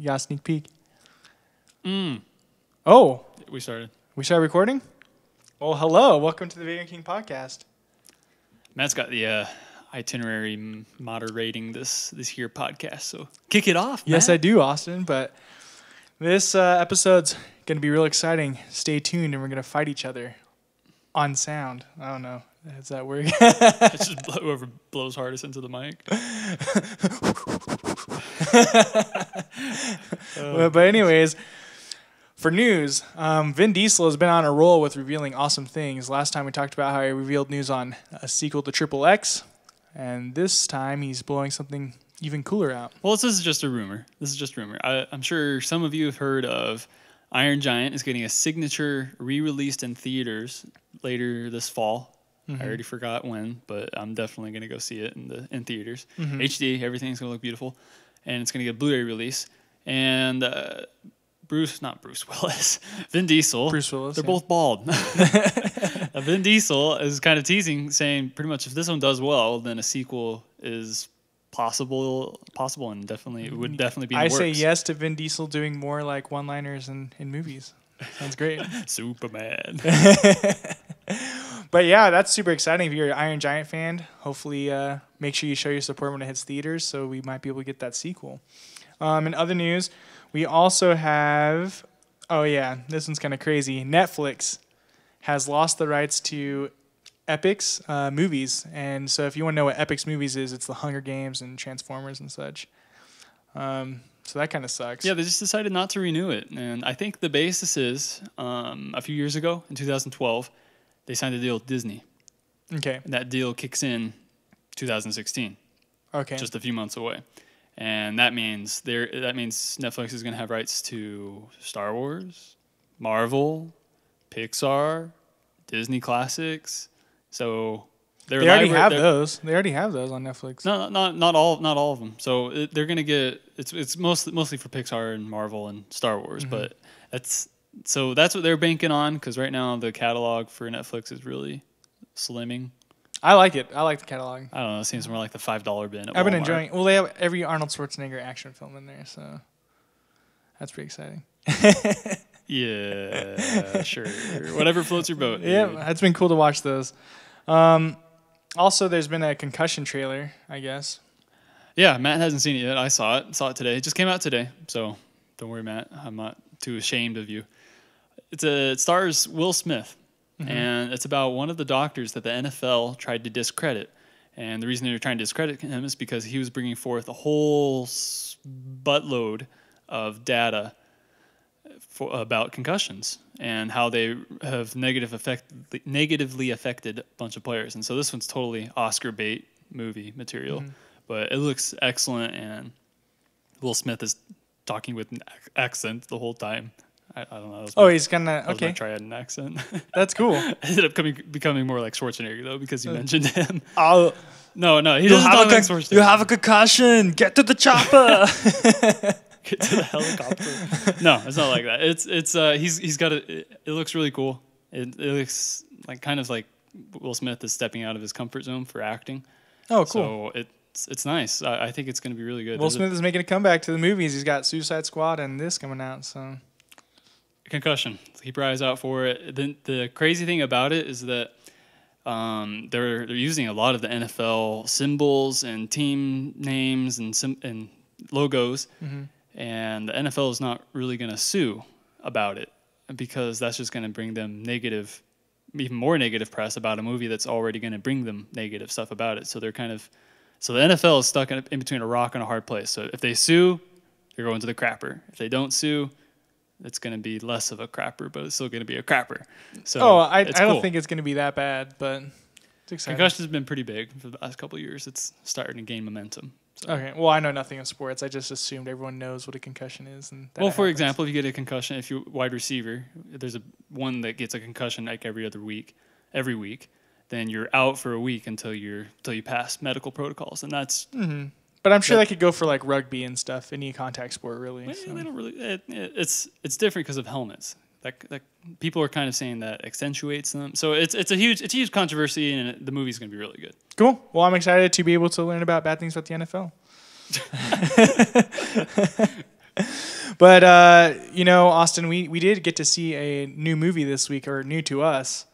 got a sneak peek. We started. We started recording? Well, hello. Welcome to the Video King podcast. Matt's got the itinerary moderating this here podcast, so kick it off, Matt. Yes, I do, Austin, but this episode's going to be real exciting. Stay tuned, and we're going to fight each other on sound. I don't know. Does that work? It's just whoever blows hardest into the mic. But anyways, for news, Vin Diesel has been on a roll with revealing awesome things. Last time we talked about how he revealed news on a sequel to Triple X, and this time he's blowing something even cooler out. Well, this is just a rumor. I'm sure some of you have heard of Iron Giant is getting a signature re-released in theaters later this fall. I already forgot when, but I'm definitely going to go see it in theaters. HD, everything's going to look beautiful, and it's going to get a Blu-ray release. And Vin Diesel. Bruce Willis. They're both bald. Vin Diesel is kind of teasing, saying pretty much if this one does well, then a sequel is possible, and definitely it would definitely be in the works. I say yes to Vin Diesel doing more like one-liners in movies. Sounds great. Superman. But yeah, that's super exciting. If you're an Iron Giant fan, hopefully make sure you show your support when it hits theaters, so we might be able to get that sequel. In other news, we also have, this one's kind of crazy. Netflix has lost the rights to Epic's movies. And so if you want to know what Epic's movies is, it's the Hunger Games and Transformers and such. So that kind of sucks. Yeah, they just decided not to renew it. And I think the basis is a few years ago, in 2012, they signed a deal with Disney. Okay. And that deal kicks in 2016. Okay. Just a few months away. And that means Netflix is going to have rights to Star Wars, Marvel, Pixar, Disney classics. So they already have those. They already have those on Netflix. No, not all of them. So they're going to get it's mostly for Pixar and Marvel and Star Wars, but that's what they're banking on, because right now the catalog for Netflix is really slimming. I like it. I like the catalog. I don't know. It seems more like the $5 bin. I've been enjoying it. Well, they have every Arnold Schwarzenegger action film in there, so that's pretty exciting. Yeah, sure. Whatever floats your boat. Yeah, it's been cool to watch those. Also, there's been a Concussion trailer, I guess. Yeah, Matt hasn't seen it yet. I saw it today. It just came out today, so don't worry, Matt. I'm not too ashamed of you. It stars Will Smith. And it's about one of the doctors that the NFL tried to discredit. And the reason they were trying to discredit him is because he was bringing forth a whole buttload of data about concussions and how they have negatively affected a bunch of players. And so this one's totally Oscar bait movie material. But it looks excellent, and Will Smith is talking with an accent the whole time. I don't know. He's gonna okay. Try an accent. That's cool. Ended up becoming more like Schwarzenegger though, because you mentioned him. Oh no, he doesn't talk like Schwarzenegger. You have a concussion. Get to the chopper. Get to the helicopter. No, it's not like that. He's got it looks really cool. It looks like kind of like Will Smith is stepping out of his comfort zone for acting. Oh, cool. So it's nice. I think it's going to be really good. Will Smith is making a comeback to the movies. He's got Suicide Squad and this coming out, so. Concussion. Keep your eyes out for it. The crazy thing about it is that they're using a lot of the NFL symbols and team names and logos, and the NFL is not really going to sue about it, because that's just going to bring them even more negative press about a movie that's already going to bring them negative stuff about it. So the NFL is stuck in between a rock and a hard place. So if they sue, they're going to the crapper. If they don't sue, it's going to be less of a crapper, but it's still going to be a crapper. So I don't think it's going to be that bad, but it's exciting. Concussion has been pretty big for the last couple of years. It's starting to gain momentum. So. Okay. Well, I know nothing of sports. I just assumed everyone knows what a concussion is. Well, for example, if you get a concussion, if you're a wide receiver, there's one that gets a concussion like every week, then you're out for a week until you pass medical protocols, and that's. But I'm sure that could go for like rugby and stuff, any contact sport, really. Well, they don't really. It's different because of helmets. That people are kind of saying that accentuates them. So it's a huge controversy, and the movie's going to be really good. Cool. Well, I'm excited to be able to learn about bad things about the NFL. But Austin, we did get to see a new movie this week, or new to us.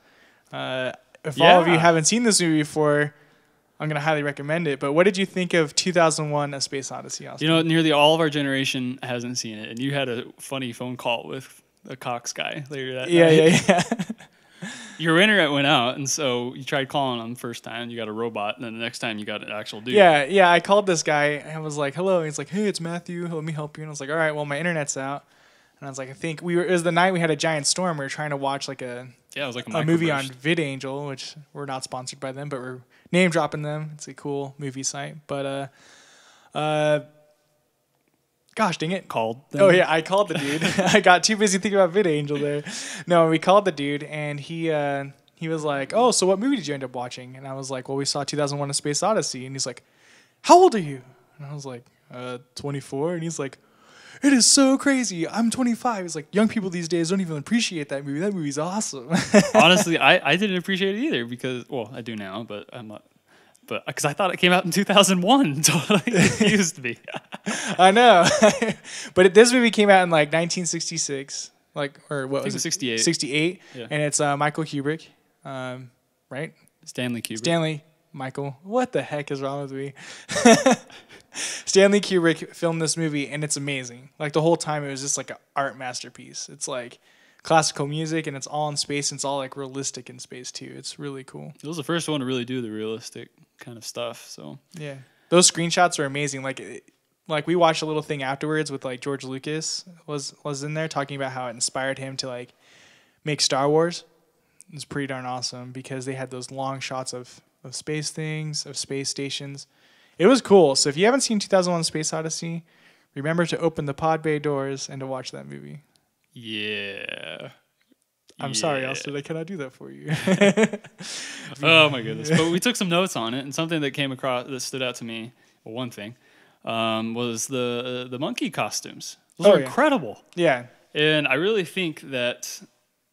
If all of you haven't seen this movie before, I'm going to highly recommend it. But what did you think of 2001: A Space Odyssey, Austin? Nearly all of our generation hasn't seen it, and you had a funny phone call with a Cox guy later that night. Yeah. Your internet went out, and so you tried calling him the first time. You got a robot, and then the next time you got an actual dude. Yeah. I called this guy, and I was like, hello. And he's like, hey, it's Matthew. Let me help you. And I was like, all right, well, my internet's out. And I was like, it was the night we had a giant storm. We were trying to watch it was like a movie on VidAngel, which we're not sponsored by them, but we're name dropping them. It's a cool movie site. But gosh dang it. Called them? Oh yeah, I called the dude. I got too busy thinking about VidAngel there. No, we called the dude, and he was like, oh, so what movie did you end up watching? And I was like, well, we saw 2001: A Space Odyssey. And he's like, how old are you? And I was like, 24. And he's like, it is so crazy. I'm 25. He's like, young people these days don't even appreciate that movie. That movie's awesome. Honestly, I didn't appreciate it either because, well, I do now, but I'm not. But because I thought it came out in 2001, so it used to be. I know, but this movie came out in like 1966, or what was it? 68. 68, yeah. And it's Michael Kubrick, right? Stanley Kubrick. Stanley Michael. What the heck is wrong with me? Stanley Kubrick filmed this movie, and it's amazing. Like the whole time, it was just like an art masterpiece. It's like classical music, and it's all in space, and it's all like realistic in space too. It's really cool. It was the first one to really do the realistic kind of stuff. So yeah, those screenshots are amazing. Like we watched a little thing afterwards with like George Lucas was in there talking about how it inspired him to like make Star Wars. It was pretty darn awesome because they had those long shots of space things, of space stations. It was cool. So if you haven't seen 2001: Space Odyssey, remember to open the pod bay doors and to watch that movie. Yeah. I'm sorry, Austin. I cannot do that for you. Oh my goodness! But we took some notes on it, and something that came across that stood out to me. Well, one thing was the monkey costumes. Those are incredible. Yeah. And I really think that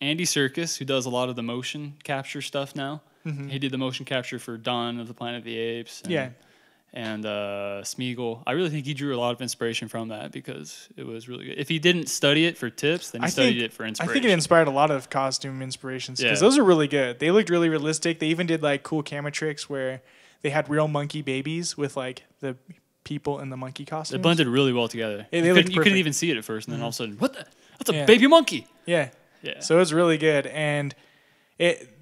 Andy Serkis, who does a lot of the motion capture stuff now, he did the motion capture for Dawn of the Planet of the Apes. And Smeagol. I really think he drew a lot of inspiration from that because it was really good. If he didn't study it for tips, then he studied it for inspiration. I think it inspired a lot of costume inspirations because those are really good. They looked really realistic. They even did like cool camera tricks where they had real monkey babies with like the people in the monkey costumes. They blended really well together. You couldn't even see it at first, and then all of a sudden, that's a baby monkey. Yeah. So it was really good, and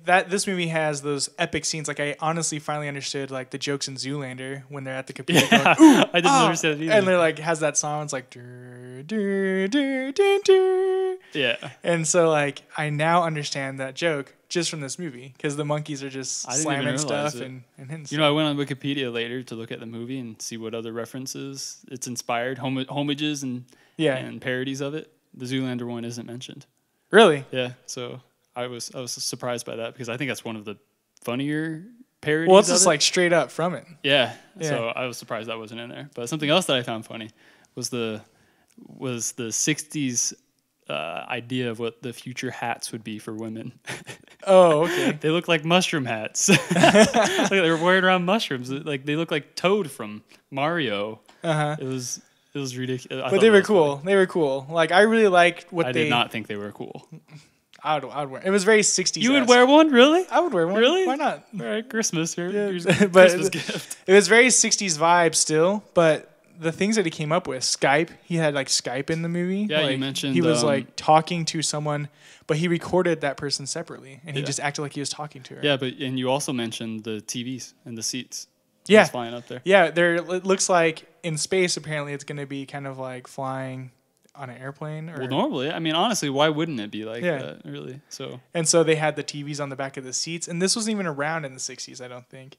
this movie has those epic scenes. Like I honestly finally understood like the jokes in Zoolander when they're at the computer. Yeah, going, I didn't understand it either. And they're like has that song. It's like dur, dur, dur, dur, dur. Yeah. And so like I now understand that joke just from this movie because the monkeys are just slamming stuff and hitting stuff. I went on Wikipedia later to look at the movie and see what other references it's inspired, homages and parodies of it. The Zoolander one isn't mentioned. Really? Yeah. So I was surprised by that because I think that's one of the funnier parodies. Well, it's just like straight up from it. Yeah. So I was surprised that wasn't in there. But something else that I found funny was the 60s idea of what the future hats would be for women. Oh, okay. They look like mushroom hats. Like they were wearing around mushrooms. Like they look like Toad from Mario. It was ridiculous. But they were cool. They were cool. Like I really liked what I did not think they were cool. I would wear. It was very 60s. You would wear one, really? I would wear one. Really? Why not? All right, Christmas. But Christmas gift. It was very 60s vibe still, but the things that he came up with, Skype, he had like Skype in the movie. Yeah, like, you mentioned he was like talking to someone, but he recorded that person separately, and he just acted like he was talking to her. Yeah, and you also mentioned the TVs and the seats. Yeah, flying up there. Yeah, it looks like in space. Apparently, it's going to be kind of like flying on an airplane. Or, well, normally, I mean, honestly, why wouldn't it be like that? Really? And so they had the TVs on the back of the seats, and this wasn't even around in the 60s, I don't think.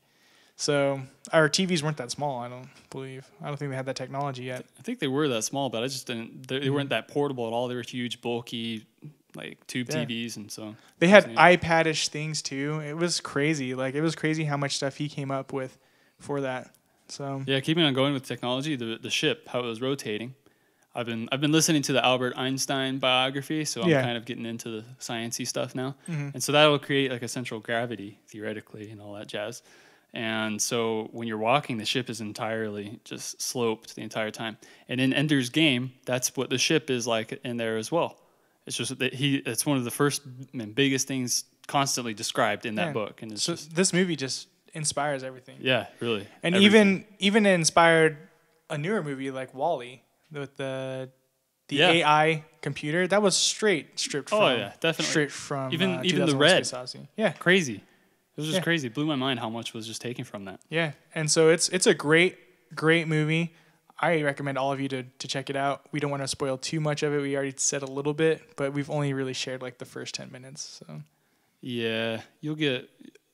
So our TVs weren't that small, I don't believe. I don't think they had that technology yet. I think they were that small, but I just didn't. They weren't that portable at all. They were huge, bulky, like tube TVs, and so they had iPad-ish things too. It was crazy. Like it was crazy how much stuff he came up with for that. So yeah, keeping on going with technology, the ship, how it was rotating. I've been listening to the Albert Einstein biography, so I'm kind of getting into the sciencey stuff now. And so that will create like a central gravity theoretically and all that jazz. And so when you're walking, the ship is entirely just sloped the entire time. And in Ender's Game, that's what the ship is like in there as well. It's just that it's one of the first and biggest things constantly described in that book. And it's so this movie just inspires everything. Yeah, really. And everything. even it inspired a newer movie like WALL-E with the AI computer. That was stripped from. Oh yeah, definitely. Straight from even the red. Space Odyssey. Yeah, crazy. It was just crazy. It blew my mind how much was just taken from that. Yeah, and so it's a great movie. I recommend all of you to check it out. We don't want to spoil too much of it. We already said a little bit, but we've only really shared like the first 10 minutes. So yeah,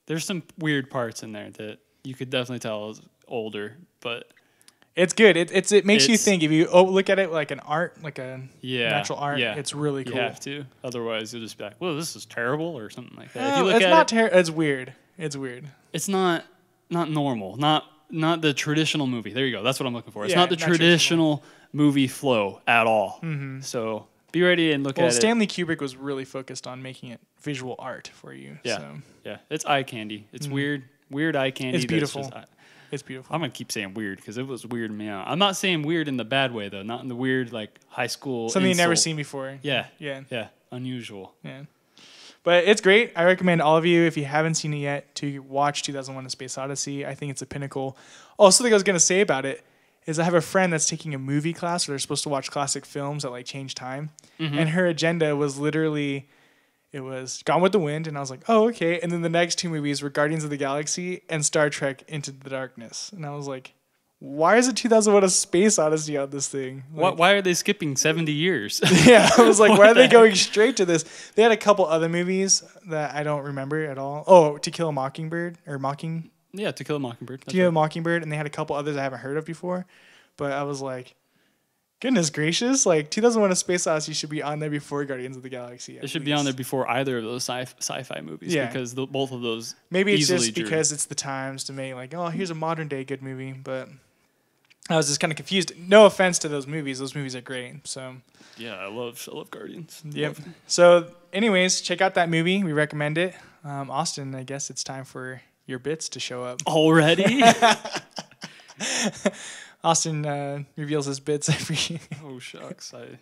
there's some weird parts in there that you could definitely tell is older, but it's good. It makes you think. If you look at it like an art, like a natural art, it's really cool. You have to. Otherwise, you'll just be like, well, this is terrible or something like that. If you look it's not terrible. It's weird. It's weird. It's not normal. Not the traditional movie. There you go. That's what I'm looking for. It's not the traditional movie flow at all. Mm-hmm. So be ready and look at it. Well, Stanley Kubrick was really focused on making it visual art for you. Yeah. So. Yeah. It's eye candy. It's weird eye candy. It's beautiful. It's beautiful. I'm going to keep saying weird because it was weirding me out. I'm not saying weird in the bad way, though. Not in the weird, like, high school something insult. you've never seen before. Yeah. Yeah. Yeah. Unusual. Yeah. But it's great. I recommend all of you, if you haven't seen it yet, to watch 2001: A Space Odyssey. I think it's a pinnacle. Oh, something I was going to say about it is I have a friend that's taking a movie class where they're supposed to watch classic films that, like, change time. Mm-hmm. And her agenda was literally... It was Gone with the Wind, and I was like, oh, okay. And then the next two movies were Guardians of the Galaxy and Star Trek Into the Darkness. And I was like, why is it 2001: A Space Odyssey on this thing? Like, why are they skipping 70 years? Yeah, I was like, why are they going straight to this? They had a couple other movies that I don't remember at all. Oh, To Kill a Mockingbird, or Mocking... Yeah, To Kill a Mockingbird. To Kill a Mockingbird, and they had a couple others I haven't heard of before. But I was like... Goodness gracious, like 2001: A Space Odyssey should be on there before Guardians of the Galaxy. It should be on there before either of those sci-fi movies because both of those maybe it's just because it's the times to make like, oh, here's a modern day good movie, but I was just kind of confused. No offense to those movies are great. So yeah, I love Guardians. Yep. So anyways, check out that movie. We recommend it. Austin, I guess it's time for your bits to show up already. Austin reveals his bits every... Oh, shucks. I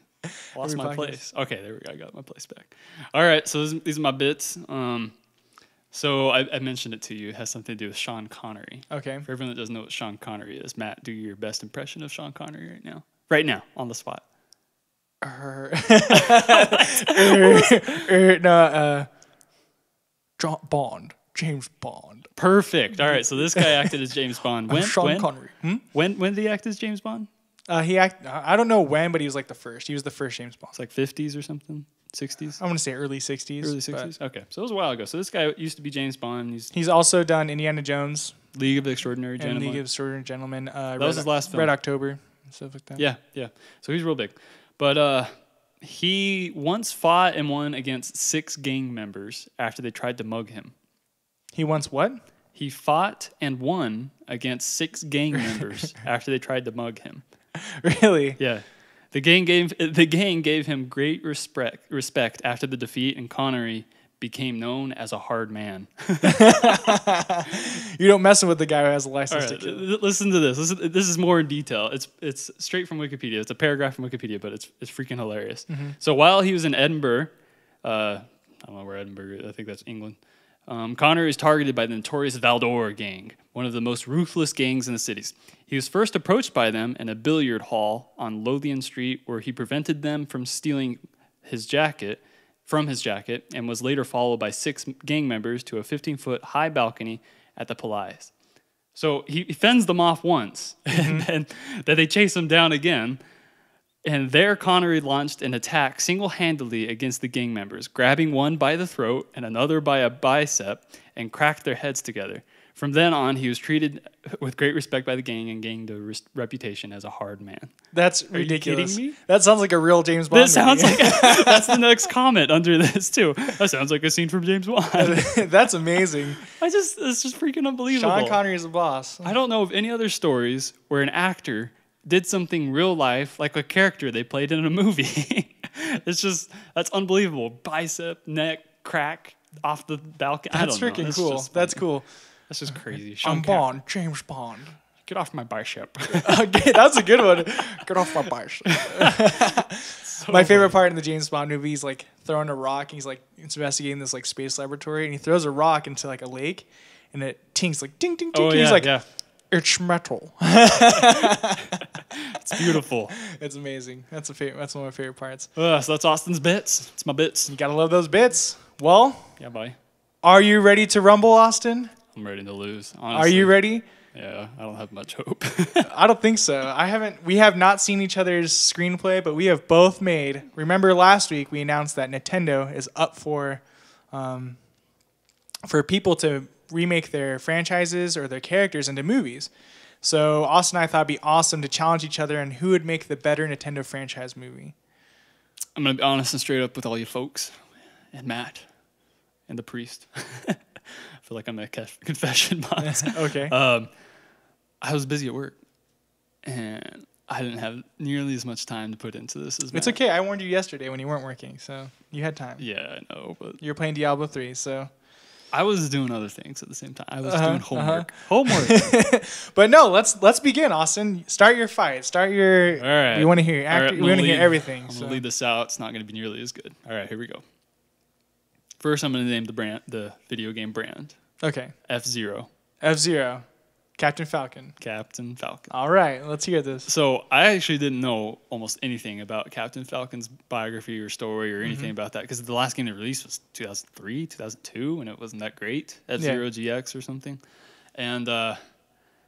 lost my place. Okay, there we go. I got my place back. All right, so these are my bits. So I mentioned it to you. It has something to do with Sean Connery. Okay. For everyone that doesn't know what Sean Connery is, Matt, do your best impression of Sean Connery right now. Right now, on the spot. Bond. James Bond. Perfect. All right, so this guy acted as James Bond. Sean Connery. When did he act as James Bond? I don't know when, but he was like the first. He was the first James Bond. It's like 50s or something? 60s? I want to say early 60s. Early 60s? Okay, so it was a while ago. So this guy used to be James Bond. He's also done Indiana Jones. League of Extraordinary Gentlemen. League of Extraordinary Gentlemen. That was his last film. Red October. Stuff like that. Yeah. So he's real big. But he once fought and won against 6 gang members after they tried to mug him. He once what? He fought and won against 6 gang members after they tried to mug him. Really? Yeah. The gang gave him great respect after the defeat, and Connery became known as a hard man. You don't mess with the guy who has a license to kill. Listen to this. This is more in detail. It's straight from Wikipedia. It's a paragraph from Wikipedia, but it's freaking hilarious. Mm-hmm. So while he was in Edinburgh, I don't know where Edinburgh is. I think that's England. Connery is targeted by the notorious Valdor gang, one of the most ruthless gangs in the cities. He was first approached by them in a billiard hall on Lothian Street, where he prevented them from stealing his jacket, and was later followed by 6 gang members to a 15-foot high balcony at the Palais. So he fends them off once, and then they chase him down again. And there Connery launched an attack single-handedly against the gang members, grabbing one by the throat and another by a bicep, and cracked their heads together. From then on, he was treated with great respect by the gang and gained a reputation as a hard man. That's Are ridiculous. You kidding me? That sounds like a real James Bond movie. Sounds like that's the next comment under this too. That sounds like a scene from James Bond. That's amazing. It's just freaking unbelievable. Sean Connery is the boss. I don't know of any other stories where an actor did something real life like a character they played in a movie. That's unbelievable. Bicep, neck, crack off the balcony. That's freaking cool. That's cool. That's just crazy. I'm Bond, James Bond. Get off my bishop. Okay, that's a good one. Get off my bishop. My favorite part in the James Bond movie is like throwing a rock. And he's like investigating this like space laboratory, and he throws a rock into like a lake, and it tinks like ding ding ding. Oh, and he's yeah, like, yeah. it's metal. It's beautiful. It's amazing. That's one of my favorite parts. So that's Austin's bits. It's my bits. You gotta love those bits. Well, Yeah, bye. are you ready to rumble, Austin? I'm ready to lose. Are Honestly. you ready? Yeah, I don't have much hope. I don't think so. We have not seen each other's screenplay, but we have both made. Remember last week we announced that Nintendo is up for people to remake their franchises or their characters into movies. So Austin and I thought it'd be awesome to challenge each other on who would make the better Nintendo franchise movie. I'm going to be honest and straight up with all you folks, and Matt, and the priest. I feel like I'm a confession box. Okay. I was busy at work, and I didn't have nearly as much time to put into this as Matt. It's okay. I warned you yesterday when you weren't working, so you had time. Yeah, I know, but You were playing Diablo 3, so. I was doing other things at the same time. I was doing homework. But no, let's begin, Austin. Start your fight. Start your. All right. We want to hear. All right, we want to hear everything. I'm So. going to lead this out. It's not going to be nearly as good. All right, here we go. First, I'm going to name the video game brand. Okay. F-Zero. F-Zero. Captain Falcon. Captain Falcon. All right, let's hear this. So I actually didn't know almost anything about Captain Falcon's biography or story or anything about that because the last game they released was 2003, 2002, and it wasn't that great. F-Zero GX or something. And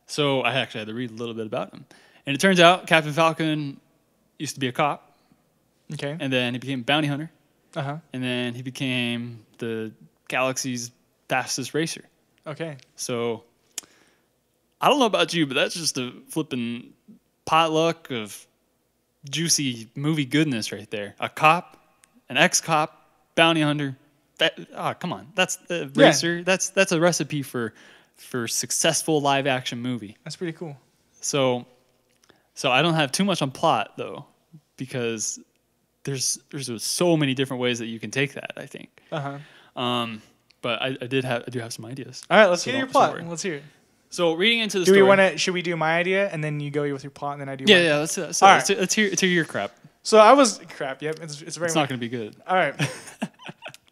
so I actually had to read a little bit about him. And it turns out Captain Falcon used to be a cop, Okay. and then he became a bounty hunter, Uh-huh. and then he became the galaxy's fastest racer. Okay. So I don't know about you, but that's just a flipping potluck of juicy movie goodness right there. A cop, an ex-cop, bounty hunter. Come on, that's a racer. That's a recipe for successful live action movie. That's pretty cool. So I don't have too much on plot though, because there's so many different ways that you can take that. I think. Uh-huh. But I do have some ideas. All right, let's So hear your don't plot. worry. Let's hear it. So reading into the Do story. we want to? Should we do my idea and then you go with your plot and then I do? Yeah, mine? yeah. All right. Let's hear your crap. So I was crap. Yep. It's very. It's not going to be good. All right.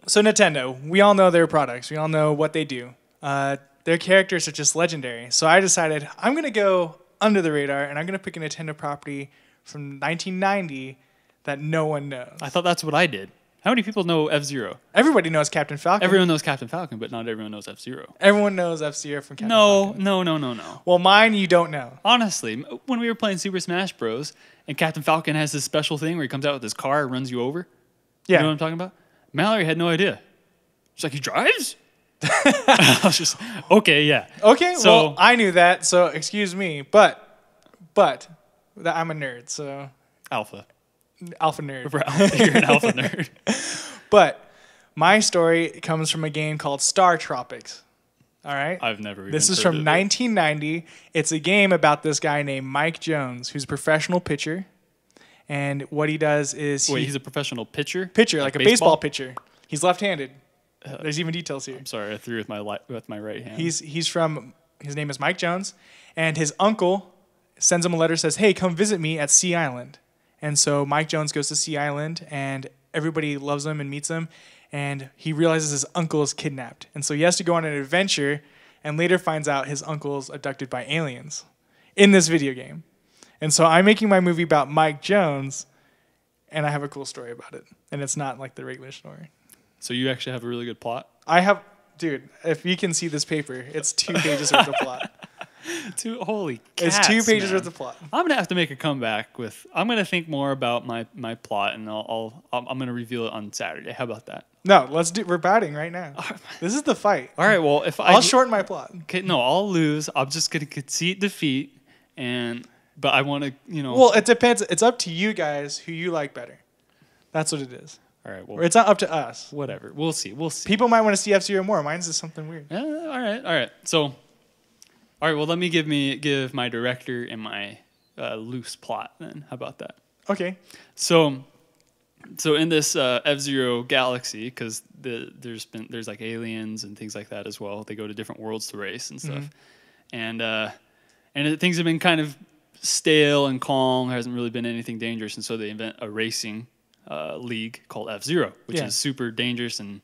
So Nintendo, we all know their products. We all know what they do. Their characters are just legendary. So I decided I'm going to go under the radar and I'm going to pick a Nintendo property from 1990 that no one knows. I thought that's what I did. How many people know F-Zero? Everybody knows Captain Falcon. Everyone knows Captain Falcon, but not everyone knows F-Zero. Everyone knows F-Zero from Captain Falcon. No. Well, mine you don't know. Honestly, when we were playing Super Smash Bros. And Captain Falcon has this special thing where he comes out with his car and runs you over. Yeah. You know what I'm talking about? Mallory had no idea. She's like, he drives? I was just, okay, yeah. Okay, So- well, I knew that, so excuse me. But I'm a nerd, so Alpha. alpha nerd. You're an alpha nerd. But my story comes from a game called Star Tropics. All right? I've never even This is heard from of it. 1990. It's a game about this guy named Mike Jones, who's a professional pitcher. And what he does is Wait, he's a professional pitcher? like a baseball pitcher. He's left-handed. There's even details here. I'm sorry, I threw with my right hand. His name is Mike Jones, and his uncle sends him a letter, says, hey, come visit me at Sea Island. And so Mike Jones goes to Sea Island, and everybody loves him and meets him, and he realizes his uncle is kidnapped. And so he has to go on an adventure, and later finds out his uncle's abducted by aliens in this video game. And so I'm making my movie about Mike Jones, and I have a cool story about it. And it's not like the regular story. So you actually have a really good plot? Dude, if you can see this paper, it's 2 pages worth of plot. Holy cats, It's 2 pages man. worth of plot. I'm gonna have to make a comeback with. I'm gonna think more about my plot, and I'm gonna reveal it on Saturday. How about that? No, we're batting right now. This is the fight. All right. Well, if I'll shorten my plot. Okay, no, I'll lose. I'm just gonna concede defeat, but I want to, Well, it depends. It's up to you guys who you like better. That's what it is. All right. Well, Or it's not up to us. whatever. We'll see. People might want to see F-Zero more. Mine's just something weird. All right. So, all right. Well, let me give my director and my loose plot then. How about that? Okay. So, So in this F-Zero galaxy, because there's like aliens and things like that as well. They go to different worlds to race and stuff, and things have been kind of stale and calm. There hasn't really been anything dangerous, and so they invent a racing league called F-Zero, which is super dangerous and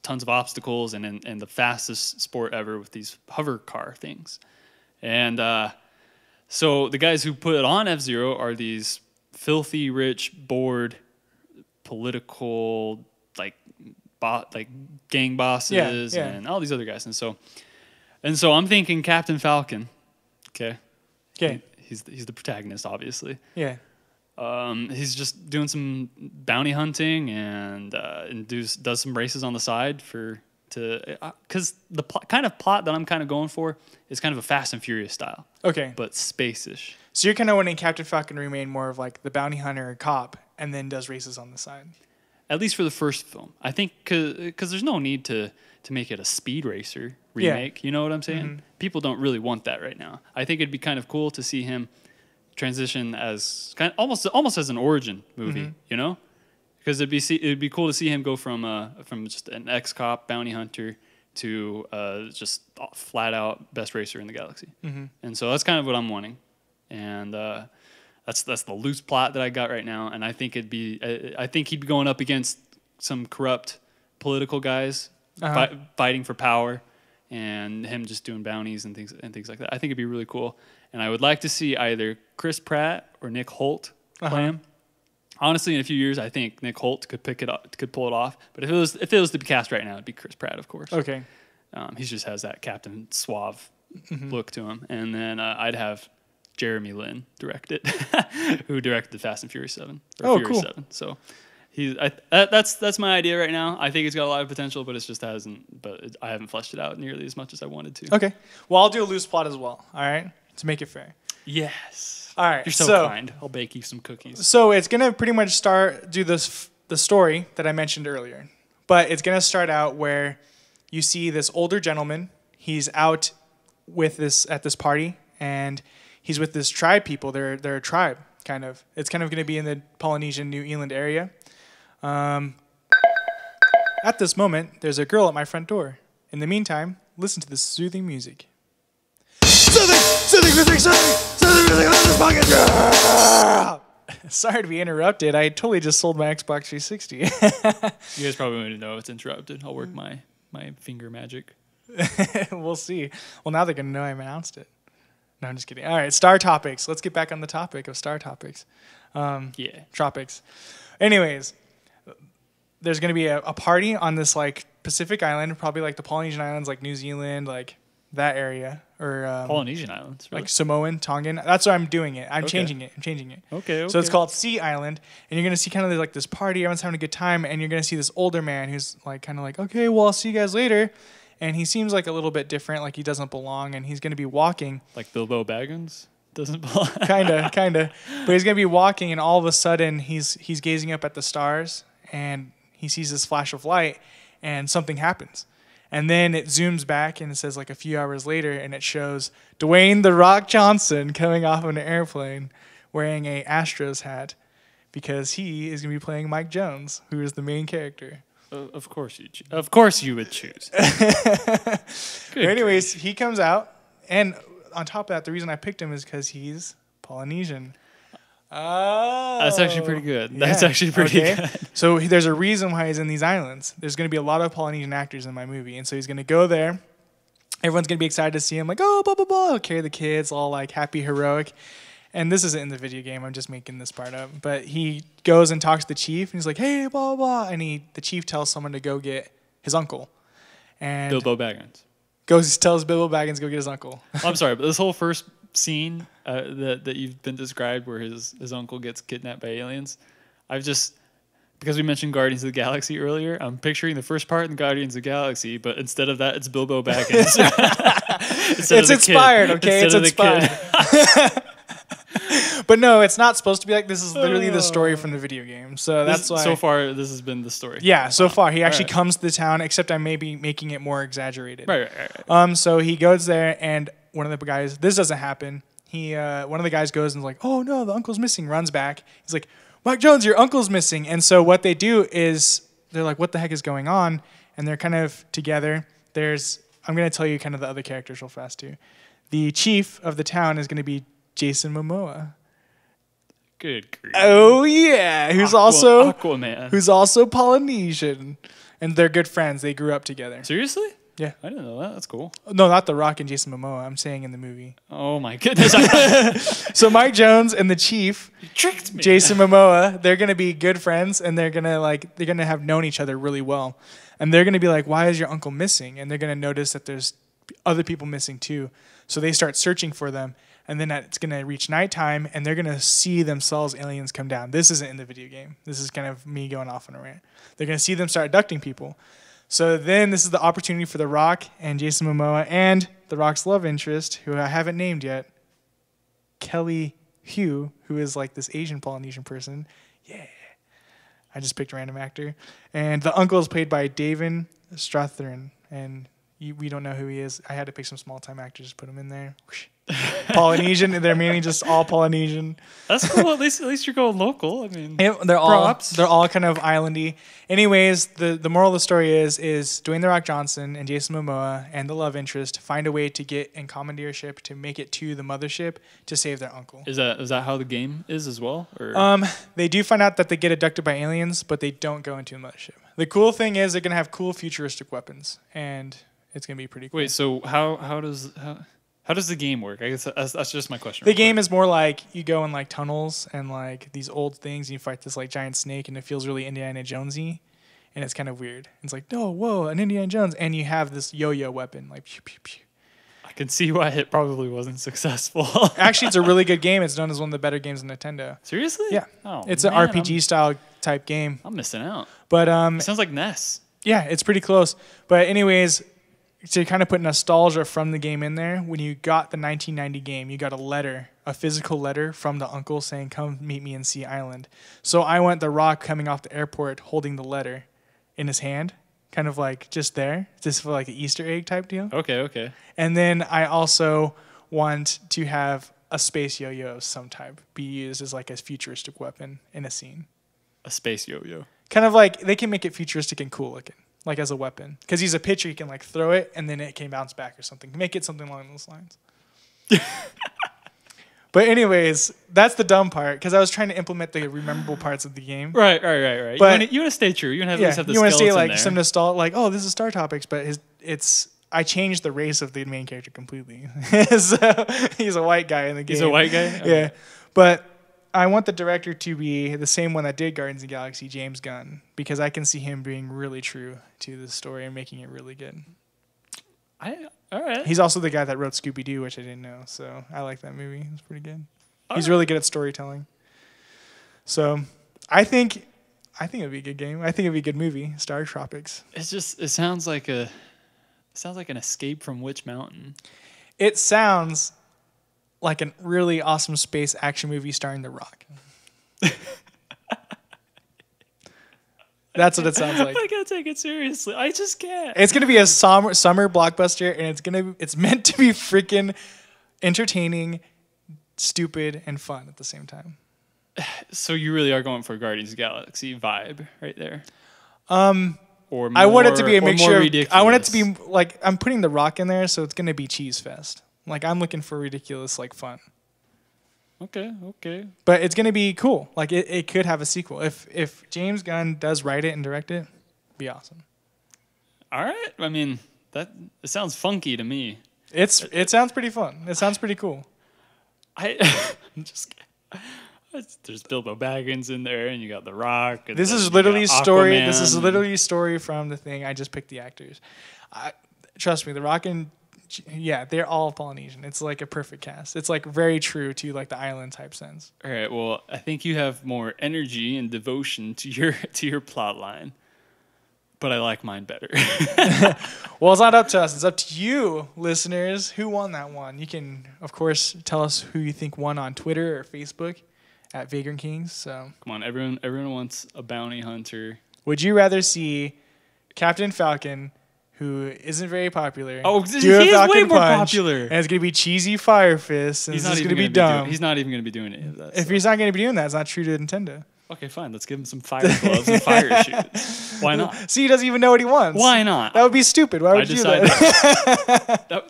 tons of obstacles and the fastest sport ever with these hover car things. And so the guys who put on F-Zero are these filthy rich, bored, political, like gang bosses and all these other guys. And so I'm thinking Captain Falcon. Okay. He's the protagonist, obviously. Yeah. He's just doing some bounty hunting and does some races on the side because the kind of plot that I'm kind of going for is kind of a Fast and Furious style. Okay. But space-ish. So you're kind of wanting Captain Falcon to remain more of like the bounty hunter or cop and then does races on the side. At least for the first film. I think because there's no need to make it a Speed Racer remake. You know what I'm saying? People don't really want that right now. I think it'd be kind of cool to see him transition as kind of almost as an origin movie, you know? Because it'd be cool to see him go from just an ex-cop bounty hunter to just flat out best racer in the galaxy. And so that's kind of what I'm wanting. And that's the loose plot that I got right now. And I think he'd be going up against some corrupt political guys fighting for power, and him just doing bounties and things like that. I think it'd be really cool. And I would like to see either Chris Pratt or Nick Holt play him. Honestly, in a few years, I think Nick Holt could pull it off. But if it was to be cast right now, it'd be Chris Pratt, of course. Okay. He just has that Captain Suave look to him. And then I'd have Jeremy Lin direct it, who directed Fast and Furious 7. Furious cool. 7. So that's my idea right now. I think it's got a lot of potential, but I haven't fleshed it out nearly as much as I wanted to. Okay. Well, I'll do a loose plot as well. All right. To make it fair. Yes. All right. You're so kind. I'll bake you some cookies. So it's gonna pretty much do the story that I mentioned earlier, but it's gonna start out where you see this older gentleman. He's out at this party, and he's with this tribe people. They're a tribe, kind of. It's kind of gonna be in the Polynesian New Zealand area. At this moment, there's a girl at my front door. In the meantime, listen to this soothing music. Soothing music. Sorry to be interrupted. I totally just sold my Xbox 360. You guys probably want to know it's interrupted. I'll work my finger magic. We'll see. Well, now they're going to know I announced it. No, I'm just kidding. All right, Star Topics. Let's get back on the topic of Star Topics. Tropics. Anyways, there's going to be a party on this like Pacific island, probably like the Polynesian Islands, like New Zealand, like that area, or Polynesian Islands, really? Like Samoan, Tongan. That's why I'm doing it. I'm changing it. Okay. So it's called Sea Island, and you're gonna see kind of like this party. Everyone's having a good time, and you're gonna see this older man who's like kind of like, okay, well, I'll see you guys later. And he seems like a little bit different, like he doesn't belong, and he's gonna be walking. Like Bilbo Baggins doesn't belong. Kinda. But he's gonna be walking, and all of a sudden he's gazing up at the stars, and he sees this flash of light, and something happens. And then it zooms back and it says like a few hours later, and it shows Dwayne "The Rock" Johnson coming off of an airplane wearing a Astros hat, because he is going to be playing Mike Jones, who is the main character. Of course you would choose. Anyways, he comes out, and on top of that, the reason I picked him is because he's Polynesian. Oh, that's actually pretty good. That's actually pretty good. So there's a reason why he's in these islands. There's going to be a lot of Polynesian actors in my movie, and so he's going to go there. Everyone's going to be excited to see him, like, oh, blah, blah, blah. He'll carry the kids, all like happy, heroic. And this isn't in the video game. I'm just making this part up. But he goes and talks to the chief, and he's like, hey, blah, blah, blah. And the chief tells someone to go get his uncle. And Bilbo Baggins. Tells Bilbo Baggins to go get his uncle. I'm sorry, but this whole first scene that you've been described where his uncle gets kidnapped by aliens, because we mentioned Guardians of the Galaxy earlier, I'm picturing the first part in Guardians of the Galaxy, but instead of that, it's Bilbo Baggins. It's inspired, okay? It's inspired. But no, it's not supposed to be like this. Is literally the story from the video game. So that's why. So far, this has been the story. Yeah, so far. He actually comes to the town, except I may be making it more exaggerated. Right. So he goes there, and one of the guys, this doesn't happen. One of the guys goes and is like, oh no, the uncle's missing, runs back. He's like, Mike Jones, your uncle's missing. And so what they do is they're like, what the heck is going on? And they're kind of together. I'm going to tell you kind of the other characters real fast too. The chief of the town is going to be Jason Momoa. Good grief. Oh yeah, who's also Aquaman. Who's also Polynesian, and they're good friends. They grew up together. Seriously? Yeah. I didn't know that. That's cool. No, not The Rock and Jason Momoa. I'm saying in the movie. Oh my goodness. So Mike Jones and the chief, You tricked me. Jason Momoa, they're gonna be good friends, and they're gonna have known each other really well, and they're gonna be like, "Why is your uncle missing?" And they're gonna notice that there's other people missing too. So they start searching for them, and then it's gonna reach nighttime, and they're gonna see themselves aliens come down. This isn't in the video game. This is kind of me going off on a rant. They're gonna see them start abducting people. So then this is the opportunity for The Rock and Jason Momoa and The Rock's love interest, who I haven't named yet, Kelly Hu, who is like this Asian Polynesian person. Yeah. I just picked a random actor. And the uncle is played by David Strathairn. And we don't know who he is. I had to pick some small-time actors to put him in there. Polynesian. They're mainly just all Polynesian. That's cool. At least you're going local. I mean, Yeah, they're all kind of islandy. Anyways, the moral of the story is Dwayne The Rock Johnson and Jason Momoa and the love interest find a way to get in commandeership to make it to the mothership to save their uncle. is that how the game is as well? Or They do find out that they get abducted by aliens, but they don't go into the mothership. The cool thing is they're gonna have cool futuristic weapons, and it's gonna be pretty cool. wait, so how does the game work? I guess that's just my question. The game is more like you go in like tunnels and like these old things, and you fight this like giant snake, and it feels really Indiana Jonesy, and it's kind of weird. It's like, oh, whoa, an Indiana Jones, and you have this yo-yo weapon, like pew, pew, pew. I can see why it probably wasn't successful. Actually, it's a really good game. It's known as one of the better games on Nintendo. Seriously? Yeah, Oh, it's man, an RPG style type game. I'm missing out. But It sounds like NES. yeah, it's pretty close. But anyways, to kind of put nostalgia from the game in there, when you got the 1990 game, you got a physical letter from the uncle saying, "Come meet me in Sea Island." So I went The Rock coming off the airport holding the letter in his hand, kind of like just for like an Easter egg type deal. Okay. And then I also want to have a space yo-yo of some type be used as like a futuristic weapon in a scene. A space yo-yo. Kind of like they can make it futuristic and cool looking, like as a weapon. Because he's a pitcher, he can like throw it and then it can bounce back or something. Make it something along those lines. But anyways, that's the dumb part because I was trying to implement the rememberable parts of the game. Right. But you want to stay true. You want to at Yeah, least have the you want to skeleton stay like there. some nostalgia, like, oh, this is Star Topics, but I changed the race of the main character completely. So he's a white guy in the game. He's a white guy? Yeah. But I want the director to be the same one that did Guardians of the Galaxy, James Gunn, because I can see him being really true to the story and making it really good. All right. He's also the guy that wrote Scooby-Doo, which I didn't know. So I like that movie. It's pretty good. He's really good at storytelling. So I think it'd be a good game. I think it'd be a good movie, Star Tropics. It sounds like an escape from Witch Mountain. It sounds like a really awesome space action movie starring The Rock. That's what it sounds like. I can't take it seriously. I just can't. It's gonna be a summer blockbuster, and it's meant to be freaking entertaining, stupid, and fun at the same time. So you really are going for Guardians of the Galaxy vibe right there. Or I want it to be a mixture. I want it to be like I'm putting The Rock in there, so it's gonna be cheese fest. Like I'm looking for ridiculous, like fun. Okay. But it's gonna be cool. Like it could have a sequel if James Gunn does write it and direct it. Be awesome. All right. I mean, it sounds funky to me. It sounds pretty fun. It sounds pretty cool. I'm just kidding. There's Bilbo Baggins in there, and you got The Rock. And This is you literally got story. Aquaman. This is literally a story from the thing. I just picked the actors. Trust me, The Rock and they're all Polynesian. It's like a perfect cast. It's like very true to like the island type sense. All right. Well, I think you have more energy and devotion to your plot line, but I like mine better. Well, it's not up to us. It's up to you, listeners. Who won that one? You can, of course, tell us who you think won on Twitter or Facebook at Vagrant Kings. So Come on, everyone wants a bounty hunter. would you rather see Captain Falcon, who isn't very popular, Oh, do he a is Falcon way more punch, popular. and it's going to be cheesy Fire Fist, and it's going to be dumb. He's not even going to be doing any of that. If he's not going to be doing that, it's not true to Nintendo. Okay, fine. Let's give him some fire gloves and fire shoes. Why not? See, he doesn't even know what he wants. Why not? That would be stupid. Why would you do that?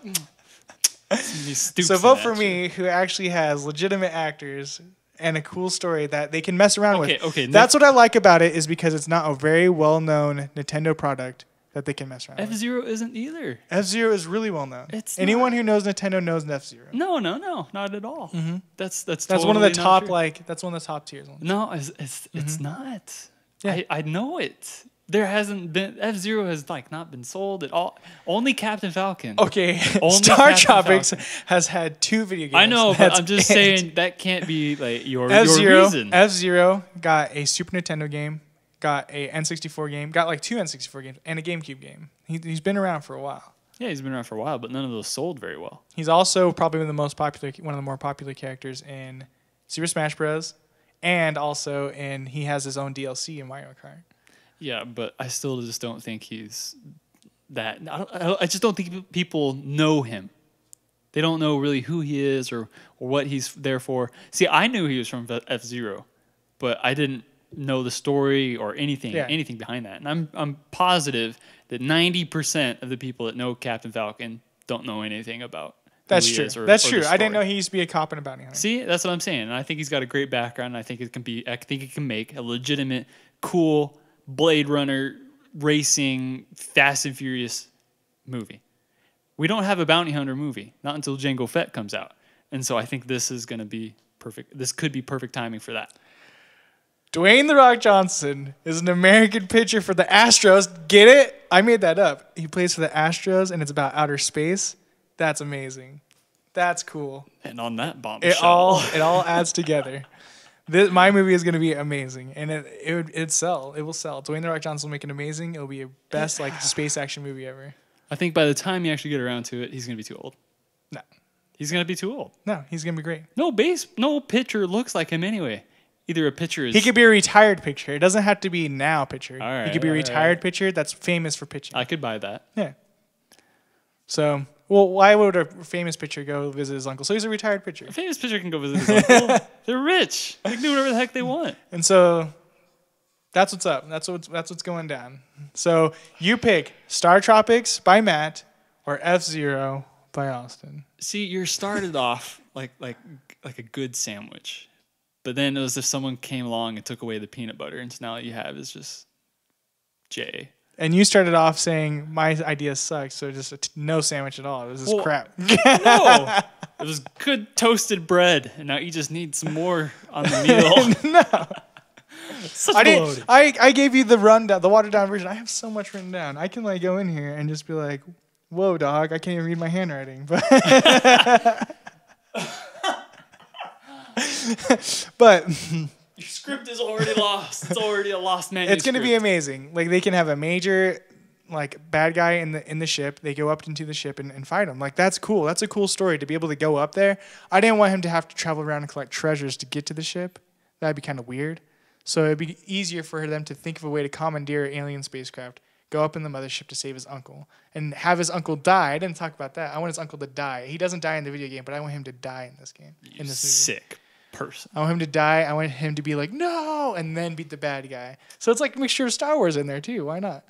So vote for me, who actually has legitimate actors and a cool story that they can mess around with. Okay. That's what I like about it, is because it's not a very well-known Nintendo product that they can mess around with. F-Zero isn't either. F-Zero is really well-known. Anyone who knows Nintendo knows F-Zero. No, not at all. Mm-hmm. That's totally one of the top that's one of the top tiers. No, it's not. Yeah. I know it. There hasn't been F-Zero has not been sold at all. Only Captain Falcon. Okay, Star Tropics has had 2 video games. I know, but I'm just saying that can't be your reason. F-Zero got a Super Nintendo game, got a N64 game, got 2 N64 games, and a GameCube game. He's been around for a while. Yeah, he's been around for a while, but none of those sold very well. He's also probably one of the more popular characters in Super Smash Bros. And also he has his own DLC in Mario Kart. Yeah, but I still just don't think he's that. I just don't think people know him. They don't know really who he is or what he's there for. See, I knew he was from F-Zero, but I didn't know the story or anything behind that. And I'm positive that 90% of the people that know Captain Falcon don't know anything about. That's true. That's true. I didn't know he used to be a cop and a bounty hunter. See, that's what I'm saying. And I think he's got a great background. And I think he can make a legitimate, cool Blade Runner racing Fast and Furious movie. We don't have a bounty hunter movie, not until Jango Fett comes out. And so I think this is going to be perfect. This could be perfect timing for that. Dwayne "The Rock" Johnson is an American pitcher for the Astros. Get it? I made that up. He plays for the Astros, and it's about outer space. That's amazing. That's cool. And on that bombshell, it all adds together. My movie is going to be amazing, and it'll sell. It will sell. Dwayne "The Rock" Johnson will make it amazing. It'll be a best space action movie ever. I think by the time you actually get around to it, he's going to be too old. No, he's going to be too old. No, he's going to be great. No pitcher looks like him anyway. Either a pitcher is. He could be a retired pitcher. It doesn't have to be now pitcher. All right, he could be a retired pitcher that's famous for pitching. I could buy that. Yeah. So. Well, why would a famous pitcher go visit his uncle? So he's a retired pitcher. A famous pitcher can go visit his uncle. They're rich. They can do whatever the heck they want. And so that's what's up. That's what's going down. So you pick Star Tropics by Matt or F-Zero by Austin. See, you started off like a good sandwich, but then it was if someone came along and took away the peanut butter, and so now all you have is just J. And you started off saying my idea sucks, so just no sandwich at all. It was just crap. No, it was good toasted bread, and now you just need some more on the meal. No, I didn't. I gave you the rundown, the watered down version. I have so much written down. I can go in here and just be like, "Whoa, dog! I can't even read my handwriting." But your script is already lost. It's already a lost manuscript. It's going to be amazing. They can have a major bad guy in the ship. They go up into the ship and fight him. That's cool. That's a cool story to be able to go up there. I didn't want him to have to travel around and collect treasures to get to the ship. That'd be kind of weird. So it'd be easier for them to think of a way to commandeer an alien spacecraft, go up in the mothership to save his uncle, and have his uncle die. I didn't talk about that. I want his uncle to die. He doesn't die in the video game, but I want him to die in this game. In this movie. Sick person. I want him to die. I want him to be like, no, and then beat the bad guy. So it's like a mixture of Star Wars in there too. Why not?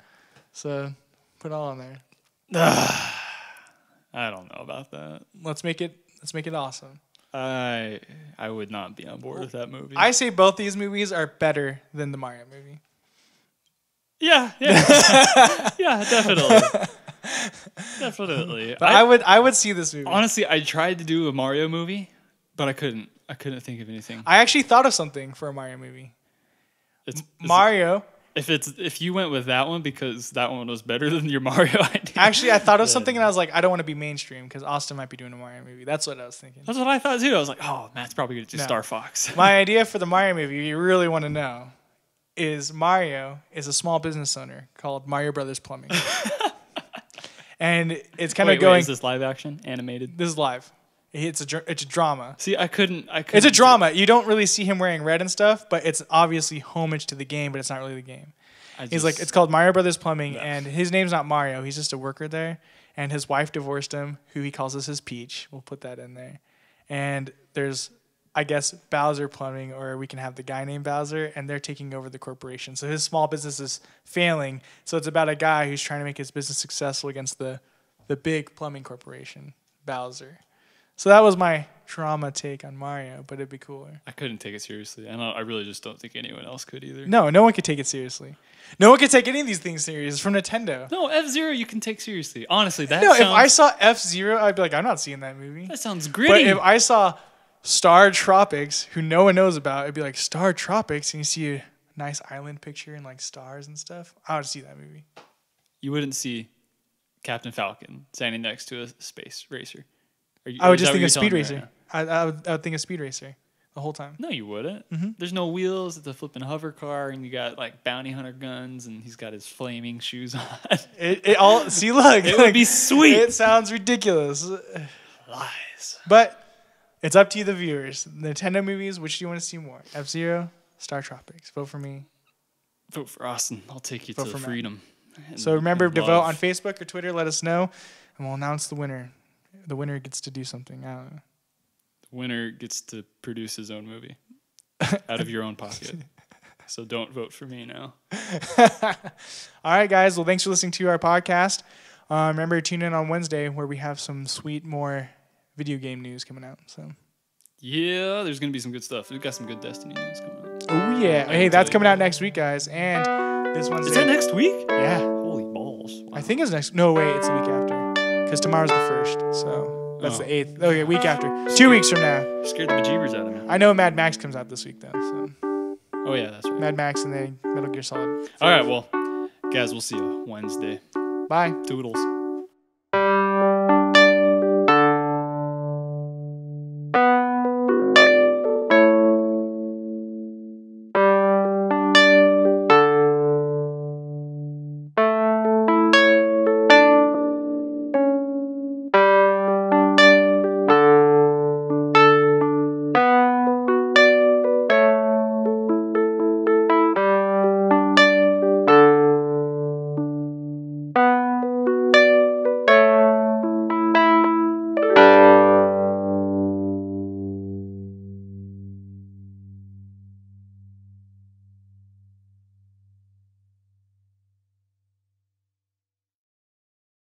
So put it all in there. I don't know about that. Let's make it awesome. I would not be on board with that movie. I say both these movies are better than the Mario movie. Yeah. Yeah, definitely. Definitely. But I would see this movie. Honestly, I tried to do a Mario movie, but I couldn't think of anything. I actually thought of something for a Mario movie. Mario. If you went with that one because that one was better than your Mario idea. Actually, I thought of something and I was like, I don't want to be mainstream because Austin might be doing a Mario movie. That's what I was thinking. That's what I thought too. I was like, oh, Matt's probably going to do Star Fox. My idea for the Mario movie, you really want to know, is Mario is a small business owner called Mario Brothers Plumbing. And it's kind of going... Wait, is this live action? Animated? This is live. It's a drama. See, I couldn't. It's a drama. You don't really see him wearing red and stuff, but it's obviously homage to the game, but it's not really the game. He's like, it's called Mario Brothers Plumbing, and his name's not Mario. He's just a worker there, and his wife divorced him, who he calls his Peach. We'll put that in there. And there's I guess, Bowser Plumbing, or we can have the guy named Bowser, and they're taking over the corporation. So his small business is failing. So it's about a guy who's trying to make his business successful against the big plumbing corporation, Bowser. So that was my trauma take on Mario, but it'd be cooler. I couldn't take it seriously. I really just don't think anyone else could either. No one could take it seriously. No one could take any of these things serious. It's from Nintendo. No, F-Zero you can take seriously. Honestly, that if I saw F-Zero, I'd be like, I'm not seeing that movie. That sounds gritty. But if I saw Star Tropics, who no one knows about, it'd be like Star Tropics, and you see a nice island picture and like stars and stuff. I would see that movie. You wouldn't see Captain Falcon standing next to a space racer. I would just think of Speed Racer. Right, I would think of Speed Racer the whole time. No, you wouldn't. Mm-hmm. There's no wheels. It's a flipping hover car, and you got like bounty hunter guns, and he's got his flaming shoes on. It all see. Look, it would be sweet. It sounds ridiculous. Lies. But it's up to you, the viewers. Nintendo movies. Which do you want to see more? F-Zero, Star Tropics. Vote for me. Vote for Austin. I'll take you to freedom. So remember to vote on Facebook or Twitter. Let us know, and we'll announce the winner. The winner gets to do something. I don't know. The winner gets to produce his own movie out of your own pocket. So don't vote for me now. All right, guys. Well, thanks for listening to our podcast. Remember to tune in on Wednesday where we have some sweet more video game news coming out. So yeah, there's gonna be some good stuff. We've got some good Destiny news coming out. Oh yeah. Hey, that's coming out next week, guys. And this Wednesday. Is that next week? Yeah. Holy balls. Wow. I think it's next. No, wait. It's the week after. Because tomorrow's the 1st, so that's the 8th. Okay, week after. 2 weeks from now. Scared the bejeebers out of me. I know Mad Max comes out this week, though. So. Oh, yeah, that's right. Mad Max and then Metal Gear Solid. All right, well, guys, we'll see you Wednesday. Bye. Toodles.